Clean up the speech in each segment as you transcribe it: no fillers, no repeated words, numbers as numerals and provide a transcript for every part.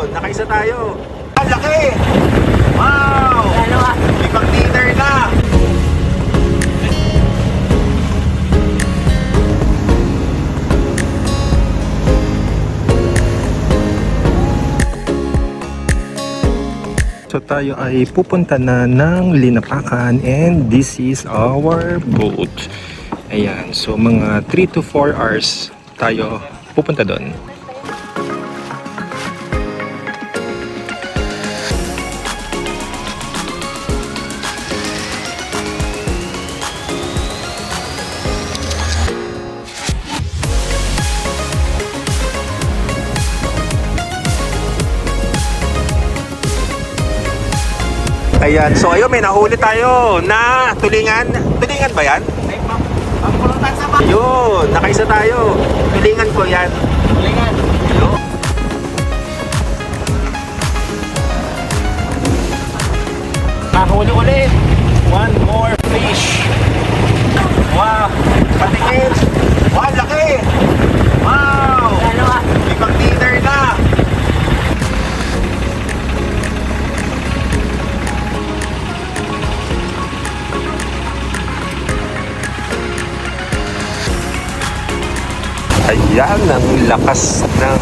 Yun, nakaisa tayo. Ang laki! Wow! May pang-dinner na! So tayo ay pupunta na ng Linapakan and this is our boat. Ayan, so mga 3 to 4 hours tayo pupunta doon. Ayan, so ayun, may nahuli tayo na tulingan. Tulingan ba yan? Yun, nakaisa tayo. Tulingan ko yan. Tulingan. Yun. Nahuli ulit. One more fish. Wow, patingin. Wow, laki. Wow. May pang-dinner na. Ayan, ang lakas ng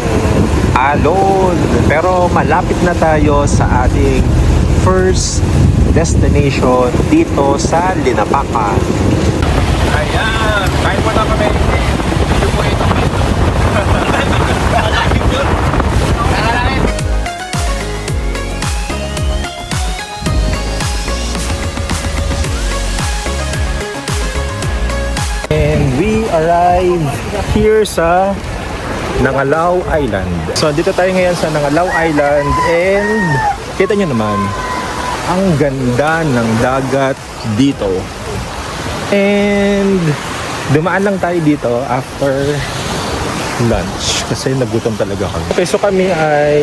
alon. Pero malapit na tayo sa ating first destination dito sa Linapakan. Ayan, kain mo na kami. Ito po ito. And we arrive here sa Nangalao Island. So dito tayo ngayon sa Nangalao Island and kita nyo naman ang ganda ng dagat dito. And dumaan lang tayo dito after lunch kasi nagutom talaga kami. Okay, so kami ay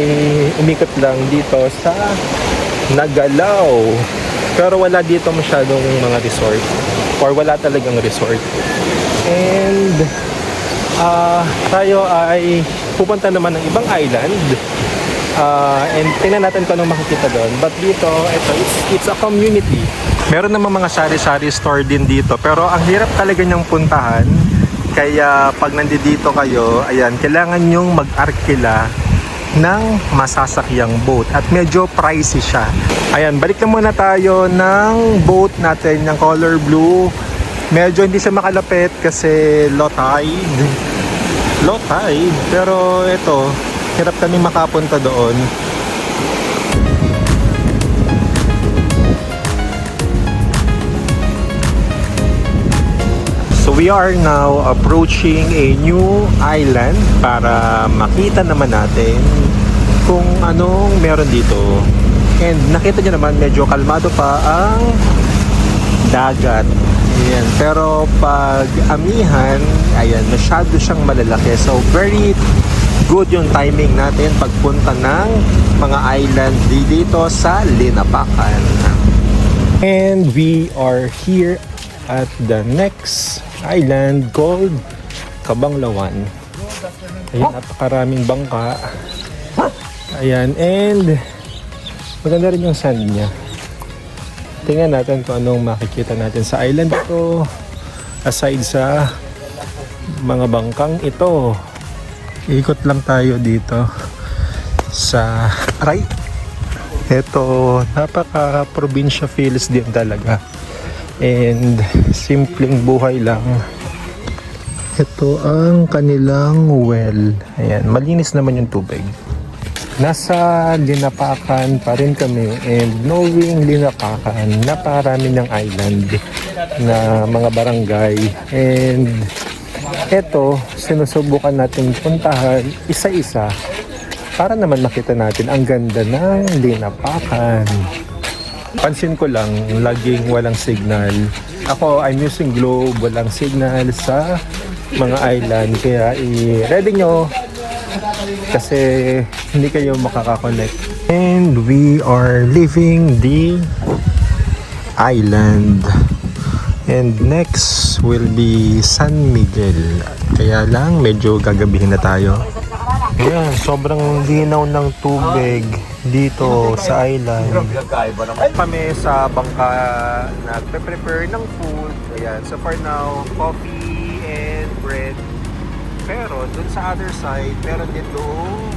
umikot lang dito sa Nagalaw. Pero wala dito masyadong mga resort or wala talagang resort. And tayo ay pupunta naman ng ibang island. And tingnan natin kung anong makikita doon. But dito, it's a community. Meron naman mga sari-sari store din dito. Pero ang hirap talaga niyang puntahan. Kaya pag nandito kayo, ayan, kailangan nyong mag-arkila ng masasakyang boat. At medyo pricey siya. Ayan, balik na muna tayo ng boat natin, ng color blue. Medyo hindi siya makalapit kasi low tide. Low tide. Pero ito, hirap kami makapunta doon. So we are now approaching a new island para makita naman natin kung anong meron dito. And nakita nyo naman medyo kalmado pa ang dagat. Ayan. Pero pag amihan, ayan, masyado siyang malalaki. So very good yung timing natin pagpunta ng mga island dito sa Linapakan. And we are here at the next island called Cabanglawan. Ayan, napakaraming bangka. Ayan, and maganda rin yung sand niya. Tingnan natin kung anong makikita natin sa island ito aside sa mga bangkang ito. Ikot lang tayo dito sa right. Ito, napaka-probinsya feels din talaga. And simpleng buhay lang. Ito ang kanilang well. Ayan, malinis naman yung tubig. Nasa Linapakan pa rin kami, and knowing Linapakan, napakarami ng island na mga barangay. And eto, sinusubukan natin puntahan isa-isa para naman makita natin ang ganda ng Linapakan. Pansin ko lang, laging walang signal. Ako, I'm using Globe, walang signal sa mga island. Kaya i-ready nyo kasi hindi kayo makakakonect. And we are leaving the island. And next will be San Miguel. Kaya lang medyo gagabihin na tayo. Ayan, sobrang linaw ng tubig dito sa island. Kami sa bangka nagpe-prepare ng food. Ayan, so for now, coffee and bread. Pero dun sa other side, meron din doon